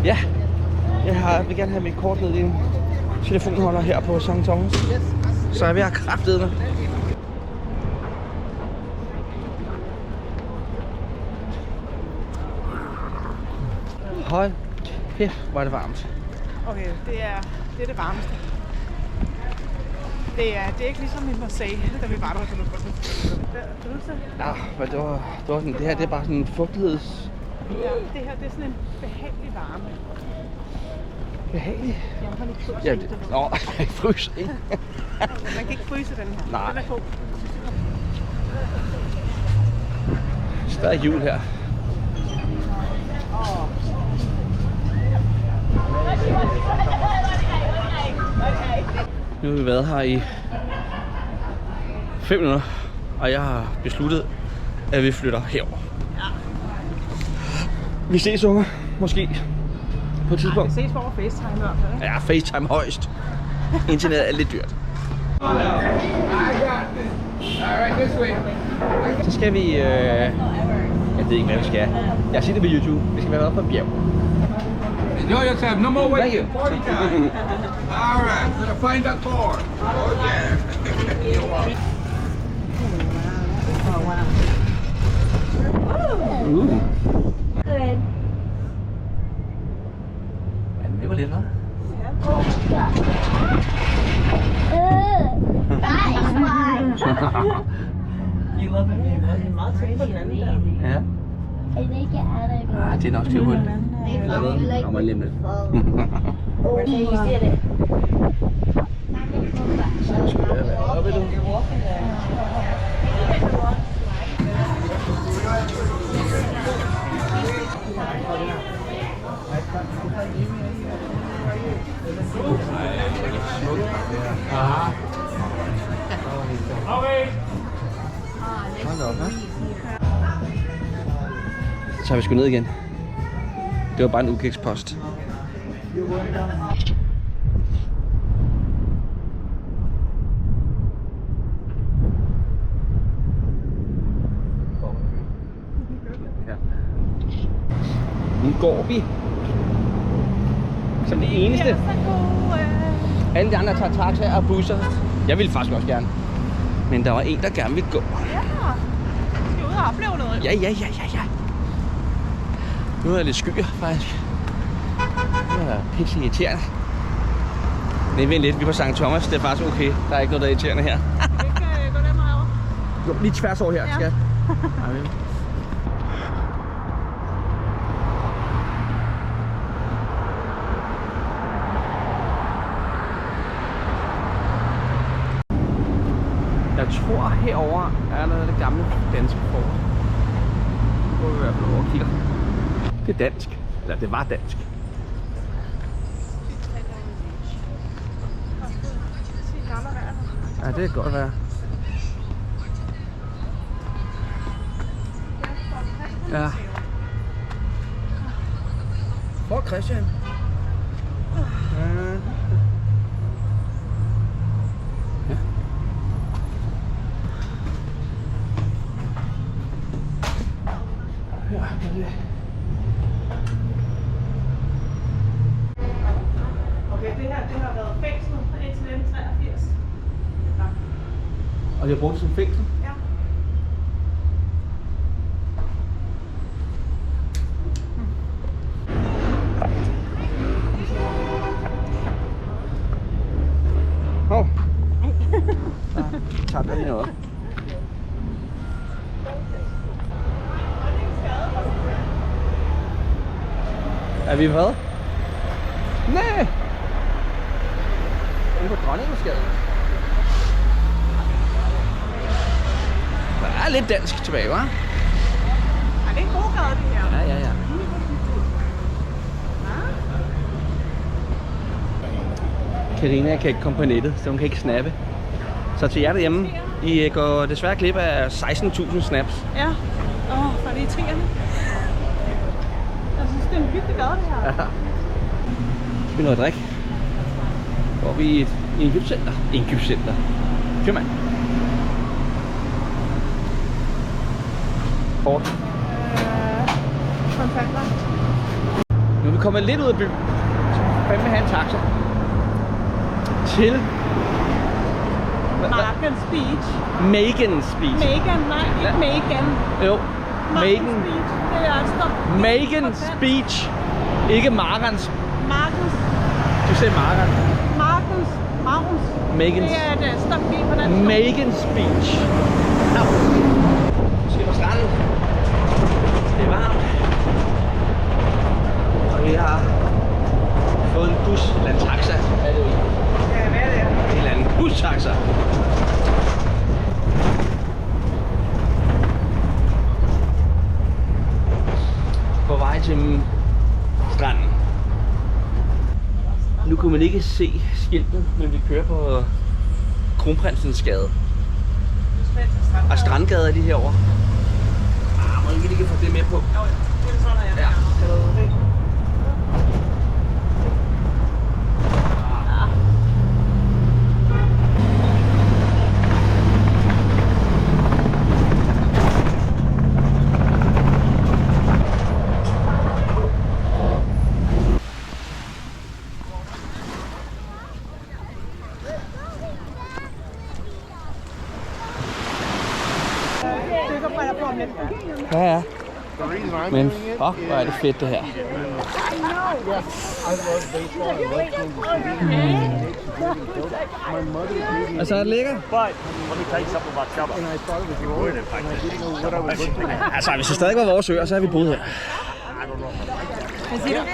Ja, jeg vil gerne have mit kort ned i en telefonholder her på St. Thomas. Så er vi her kraftedeme. Hold kæft, hvor er det varmt. Okay, det er det varmeste. Det er ikke ligesom i Marseille, da vi var der. Ja, men det var sådan, det her det er bare sådan en fugtigheds... Ja, det her det er sådan en behagelig varme. Behagelig? Jeg har ikke fryst. Ja, jeg fryser ikke. Man kan ikke fryse den her. Nej. Den er god. Stadig jul her. Nu har vi været her i 5 minutter, og jeg har besluttet, at vi flytter herover. Ja. Vi ses, unger. Måske på et tidspunkt. Vi ses over FaceTime i hvert fald, ikke? Ja, FaceTime højst. Internet er lidt dyrt. Så skal vi... jeg ved ikke, hvad vi skal. Jeg har set det på YouTube. Vi skal være oppe på en bjerg. Enjoy yourself. No more waiting. Thank you. Party time. All right. Gonna find that car. Oh yeah. Good. Men det var lidt, hva'? That is fine. You love it. Ja. I think it out of Det er nok til hul. like Kommer lige lidt. you did it. Så skal jeg være oppe, du. Hold da op, hva'? Så tager vi sgu ned igen. Det var bare en udkigspost. Ja. Nu går vi. Som det eneste. Alle de andre tager taxa og busser. Jeg ville faktisk også gerne. Men der var en, der gerne ville gå. Ja. Skal ud og opleve noget? Ja. Nu er jeg lidt skyer, faktisk. Det er pisse irriterende. Men vent lidt, vi er på St. Thomas. Det er faktisk okay. Der er ikke noget, der er irriterende her. Skal vi ikke gå den vej over? Jo, lige tværs over her, Ja. skat. Ej, vel. Jeg tror herover er noget af det gamle danske fort. Nu går vi i hvert fald over og kigger. Det er dansk. Eller det var dansk. Ja, det kan godt være. Ja. For Christian. Ja. Okay, det her det har været fængslet indtil 1983. Ja. Og de har brugt det som fængsel? Ja. Hov. Så tager vi lige noget. Er vi hvad? Nej! Er vi på Dronningesgade? Der er lidt dansk tilbage, hva'? Ja, det er en god gade, det her. Ja. Karina kan ikke komme på nettet, så hun kan ikke snappe. Så til jer derhjemme, I går desværre glip af 16.000 snaps. Ja. For det er irriterende. Jeg synes, det er en hyggelig gade, det her. Ja. Skal vi noget at drikke? Går vi i et indkøbscenter? Indkøbscenter. Købmand. Kort. Kontanter. Nu er vi kommer lidt ud af byen, så fandme have en taxa. Til... Markens Beach. Megan's Beach. Megan, nej, ikke Megan. Jo, Markens Megan. Beach. Det er altså Megan's Beach. Ikke Marans. Markens. Du sagde Maran. Markens. Megan's. Det er et stop på den. Megan's Beach. Au. Nu skal vi på stranden. Det er varmt. Og vi har fået en bus eller en taxa. Hvad er det? Ja, hvad er det? En eller anden bustaxa. På vej til stranden. Nu kunne man ikke se skiltet, men vi kører på Kronprinsens Gade. Og Strandgade er de herovre. Må ikke lige få det med på. Jo, det er sådan, jeg. Ja. Ja, ja. Men hvor er det fedt det her. Altså er det lækker? Altså hvis det stadig var vores øer, så har vi boet her.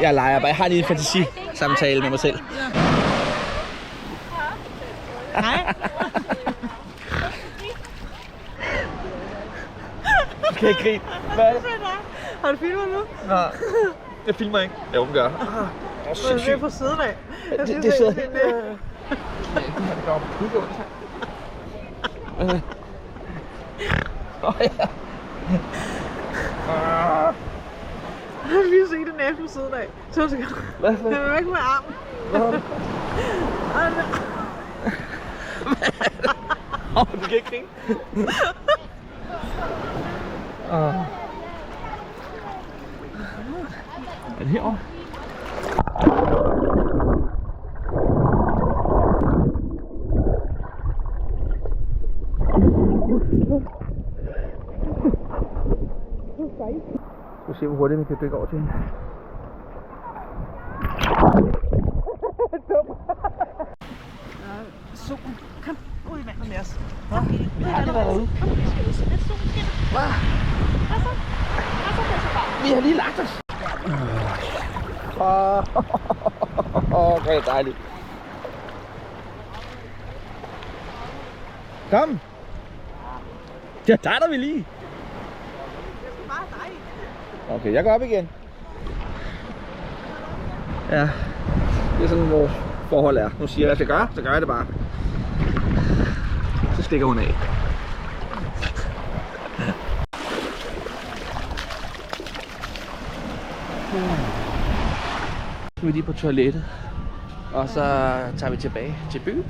Jeg leger bare. Jeg har lige en fantasi-samtale med mig selv. Nej. Du kan ikke grine. Hvad er det? Har du filmet nu? Nej, jeg filmer ikke. Jo, den gør. Det er på siden af. Det sidder helt... Vi har set en æble på siden af. 2 sekunder. Hvad? Jeg vil væk med armen. Du kan ikke grine. Er det herovre? Vi skal se, hvor hurtigt vi kan dykke over til hende. Solen. Kom ud i vandet med os. Vi har aldrig været derude. Vi har lige lagt os. Hvor er det dejligt. Kom. Ja, der er vi lige. Okay, jeg går op igen. Ja, det er sådan, vores forhold er. Nu siger jeg, hvad jeg skal gøre, så gør jeg det bare. Så stikker hun af. Nu er vi lige på toilettet, og så tager vi tilbage til byen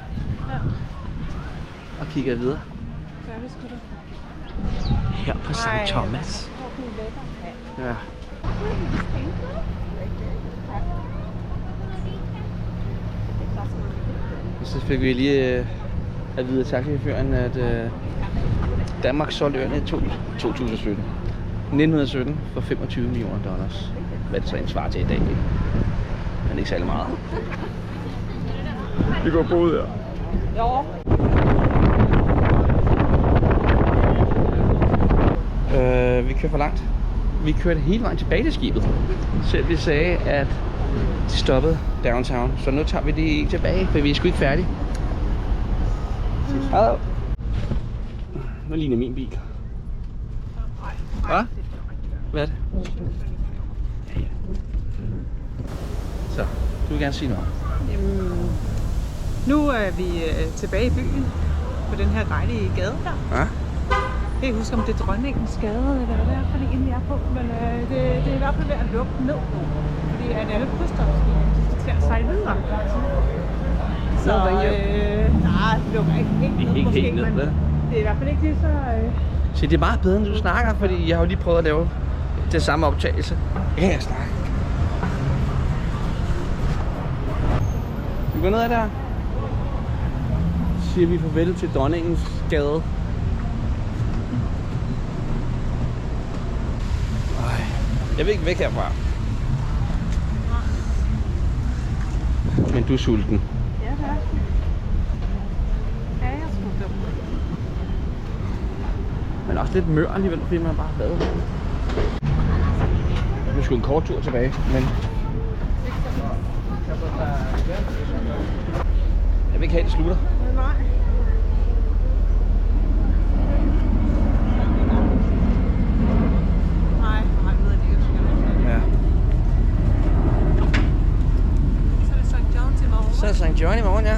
og kigger videre. Her på St. Thomas. Ja. Så fik vi lige at vide af taxichaufføren, at Danmark solgte øerne i 1917 for $25 millioner. Hvad det så en svar til i dag, ikke? Men ikke særlig meget. Vi går på ud her. Ja. Vi kører for langt. Vi kørte hele vejen tilbage til skibet. Selv vi sagde, at de stoppede downtown. Så nu tager vi det tilbage, for vi er sgu ikke færdige. Hallo. Nu ligner min bil. Hvad? Hvad er det? Ja. Så, du vil gerne sige noget? Nu er vi tilbage i byen på den her dejlige gade der. Ja? Jeg kan ikke huske, om det er Dronningens Gade, eller hvad det er for en, vi er på. Men det er i hvert fald ved at lukke ned. Fordi at alle krydstogtskibe, de skal til at sejle videre. Så nej, det lukker ikke helt Det er ikke måske, helt ned, men vel? det er i hvert fald ikke lige så... Så det er meget bedre, end du snakker, fordi jeg har jo lige prøvet at lave det samme optagelse. Ja, jeg snakker. Vi går ned ad der. Så siger vi farvel til Dronningens Gade. Ej, jeg vil ikke væk herfra. Men du er sulten. Ja, det er. Ja, jeg er sgu dum. Men også lidt mør alligevel, fordi man bare har været. Vi skulle en kort tur tilbage, men... Jeg vil ikke have, det slutter. Nej. Nej, for helvede, det er Ja. Så er det St. John's i morgen. Så er det St. John i morgen, ja.